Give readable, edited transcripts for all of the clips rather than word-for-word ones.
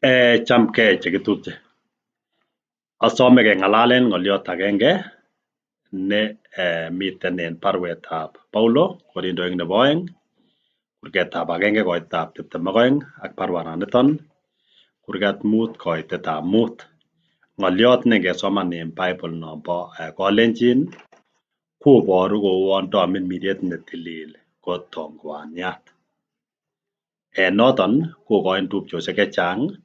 Chamgei chekitupche. Asome keng'alalen ng'olyot agenge ne miten en baruetab Paulo Korintoik nebo 2 kurgetab 1 koitetab 22 ak baruananiton kurget 5 koitetab 5. Ng'olyot ne ngesoman en Bible nombo Kalenjin koboru kouon tomin miriet netilil ko tongwaniat. Noton kokoin tupchosiek chechang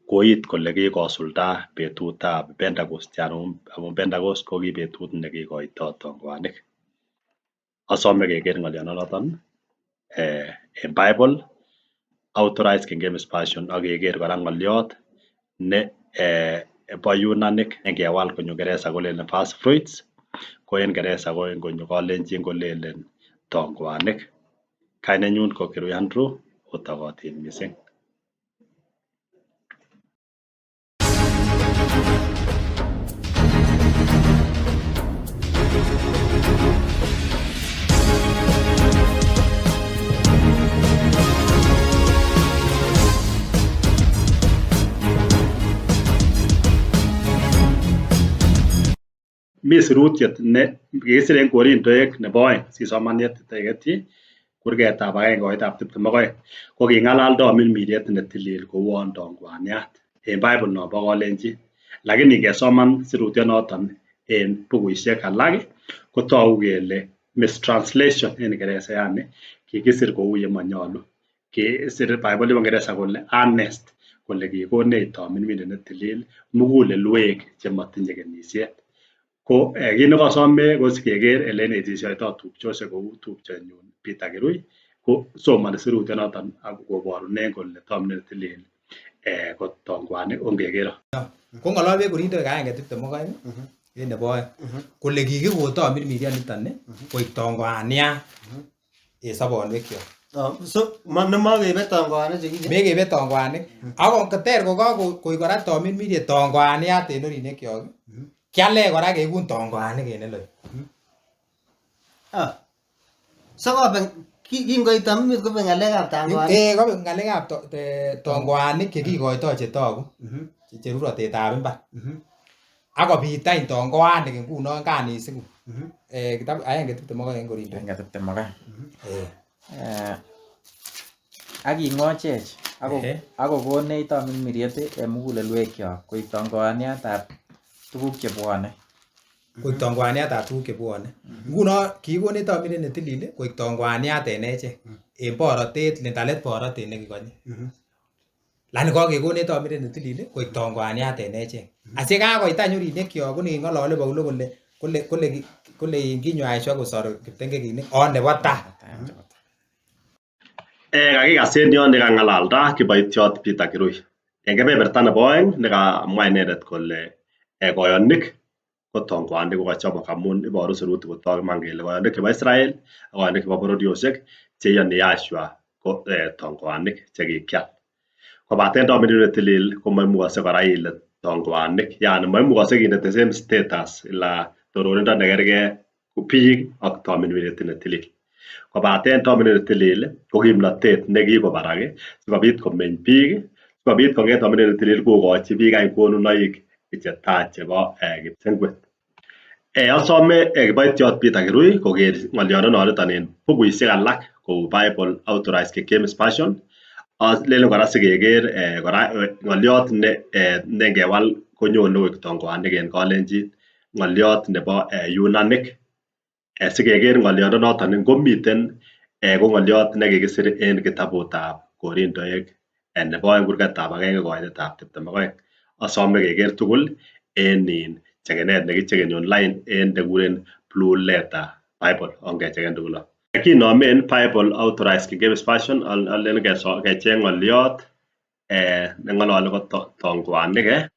koit kole kikosulda betutab Pentecost amun Pentecost ko ki betut nekikoito tongwanik. Asome keker ng'olionoton en Bible Authorized King James Version ak keker kora ng'olyot ne bo Yunanik ngewal konyo Kingereza kolelen first fruits ko en Kingereza konyo Kalenjin kolelen tongwanik. Kainenyun ko Kirui Andrew, otokotin missing. Mi sirutiet ne kikisir en Korintoek nebo 2 sisoman yeteketyi kurgetab 1 koitetab 22 ko king'alal tomin miriet netilil kouon tongwaniat en Bible nombo Kalenjin, lakini ngesoman sirutionoton en bukuisiek alak kotogu kele mistranslation en Kingereza, yani kikisir kou yemonyolu. Kisir Bible nebo Kingereza kole earnest, kole kikonech tomin miriet netilil mugulelwek chemotinye kenisiet. Ko kit nekosome ko sikeker elenetisiotoo tupchosiek kou tupchenyun Peter Kirui ko somoni sirutionoton ak koborunen kole tomin netilil ko tongwanik ongekero. Ko ng'ololwech Korintoik 1:22 en nebo 2 kole kikikon tomin mirioniton koik tongwaniat en sobonwekyok. So nemokebe tongwanik chekiche? Mekebe tongwanik. Ako koter kokakoik kora tomin miriet tongwaniat en orinwekyok, kialech kora kekun tongwanik en eleo. So kingoit tomin kobek ng'alekab tongwanik? Kobek ng'alekab tongwanik chekikoito chetogu cherurotetab mbar. Akobit any tongwanik ngunon kanisiku. Kitabu 1:22 en Korintoik. 1:22. Ak ing'ochech akokonech tomin miriet en mugulelwekyok koik tongwaniatab tuguk chebwone. Koik tongwaniatab tuguk chebwone. Ngunon kikonech tomin miriet netilil koik tongwaniat en echek en borotet, lindalet borotet nekikonye. Lakini kakekonech tomin miriet netilil koik tongwaniat en echek. Asiyekakoit any orinwekyok ko neking'olole Paulo kole kinywaiso kosor kiptengekinik nebo taa. Kakikas en yon nekang'alalda kiboitiot Peter Kirui en kebeberta nebo 2 nekamwa inendet kole koyonik ko tongwanik kokachobok amun iboru sirutik kotok iman kele koyonik chebo Israel ak koyonik chebo bororiosiek cheiyoni Yahshua ko tongwanik chekikial. Kobaten tomin miriet netilil komoimukokse kora ile tongwanik, yani moimukokse kinde the same status ila tororindo nekergee biik ak tomin miriet netilil. Kobaten tomin miriet netilil ko kimnotet nekikobarak sikobit komeny biik, sikobit kong'et tomin miriet netilil kokochi biik any konunoik chetai chebo kipsengwet. Asome kiboitiot Peter Kirui koker ng'oliononiton en bukuisiek alak kou Bible Authorized King James Version. Lenen kora sikeker kora ng'olyot ne ngewal konyone koik tongwanik en Kalenjin, ng'olyot nebo Yunanik. Sikeker ng'oliondonoton ngomiten ko ng'olyot nekikisir en kitabutab Korintoek nebo 2 kurgetab 1 koitetab 22. Asome keker tugul en chekenet nekichekeni online en nekikuren Blue Letter Bible, ongecheken tugul. Kinomen Bible Authorized King James Version alen kecheng ng'olyot neng'olole ko tongwanik.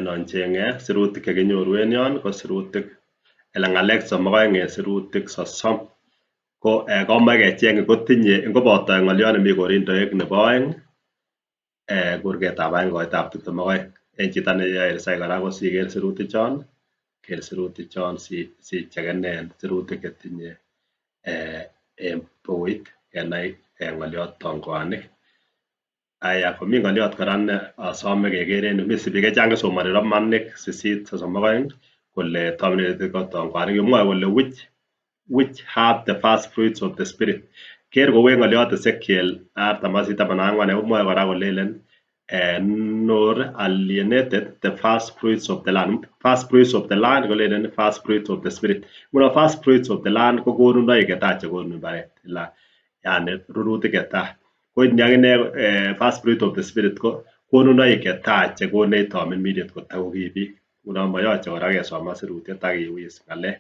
Non cheng'e sirutik chekinyoru en yon ko sirutik ng'alek 32 en sirutik 30 ko komoe kecheng kotinye ngoboto ng'olyot nemi Korintoek nebo 2 kurgetab 1 koitetab 22. En chito neyoe research kora ko siker sirutik chon, ker sirutik chon sichekenen sirutik chetinye en bukuit kenai ng'olyot tongwanik. Aya komi ngoliot kora ne asome keker en yu. Mi biik chechang chesomoni Romanik 8:32 kole terminated ko tongwanik. Kimwoe kole which have the first fruits of the spirit. Ker kou en ngoliot Ezekiel 48:14 komwoe kora kolelen nor alienated the first fruits of the land. First fruits of the land kolelen first fruits of the spirit. Nguno first fruits of the land ko konunoik chetai chekonu mbaret. Yani rurutik chetai. Ko ni akine first fruit of the spirit ko konunoik chetai chekonech tamirmiriet kotakokibik. Nguno moyoche kora kesoman sirutiet ak kiwis ng'alek.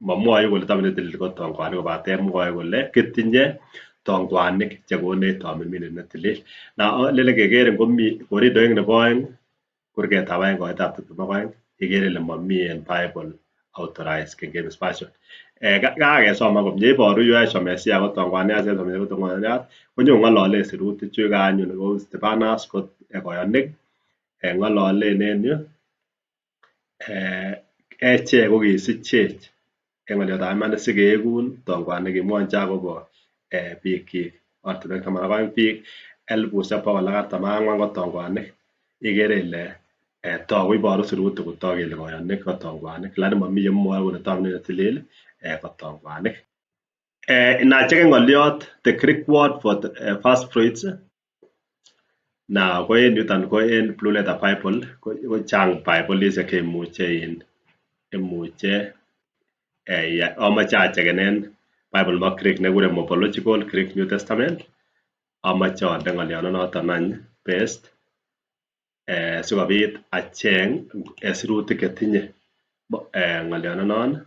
Mamwoe kole terminated ko tongwanik kobate mwoe kole kitinye tongwanik chekonech tamirmiriet netilil. Na lele keker ngomi Korindoik nebo oeng kurgetab oeng koitab 22 ikere ile momi en Bible authorized King James Version. Kakesoman komie iboru UH Mesia ko tongwaniat ko tongwaniat konyo ng'ololen sirutik chu kanyo ko Stephanas ko koyonik ng'ololen en yu echek ko kisichech en ng'oliotab iman sikekun tongwanik kimwochi akobo biikyik ortinwek 12 biik 1414 ko tongwanik ikere ile togu iboru sirutik kotok kele koyonik ko tongwanik lakini momi yemwoe kole tamirmiriet netilil ko tongwanik. Inacheken ng'oliot the Greek word for the first fruits na ko en yuton ko en Blue Letter Bible ko chang bibolisiek cheimuche amoche achekenen Bible nebo Greek nekure Morphological Greek New Testament amoche ande ng'olionoton any best sikobit acheng sirutik chetinye ng'oliononon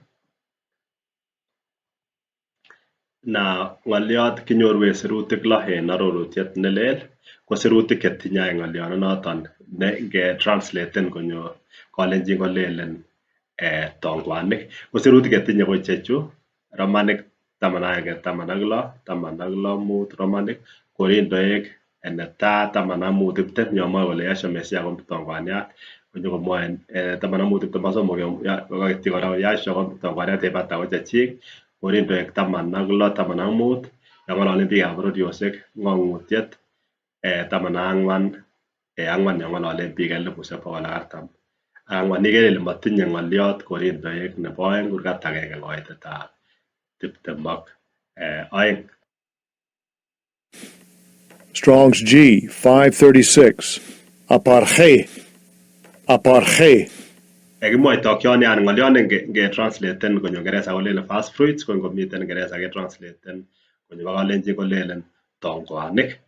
na ng'oliot kinyoru en sirutik 6 en arorutiet nelel ko sirutik chetinye ng'olionoton ne ngetranslaten konyo Kalenjin kolelen tongwanik ko sirutik chetinye ko ichechu Romanik 11:16 16:5 Romanik Korindoek netai 15:20 yomwoe kole Yahshua Mesia ko tongwaniat konyo komwoe 15:23 kokaketyi kora Yahshua ko tongwaniat en bata ko chechik Korindoek 16:15 yong'ololen biikab bororiosiek ng'ong'utiet 14 yong'ololen biik 1440 ikere ile motinye ng'oliot Korindoek nebo oeng kurgat agenge koitetab 22. Strong's G 536 aparche Kimwoitokyon yani ng'oliot ngetranslaten konyo Ngeresa kolelen first fruits ko ngomiten Ngeresa ketranslaten konyo Kalenjin kolelen tongwanik.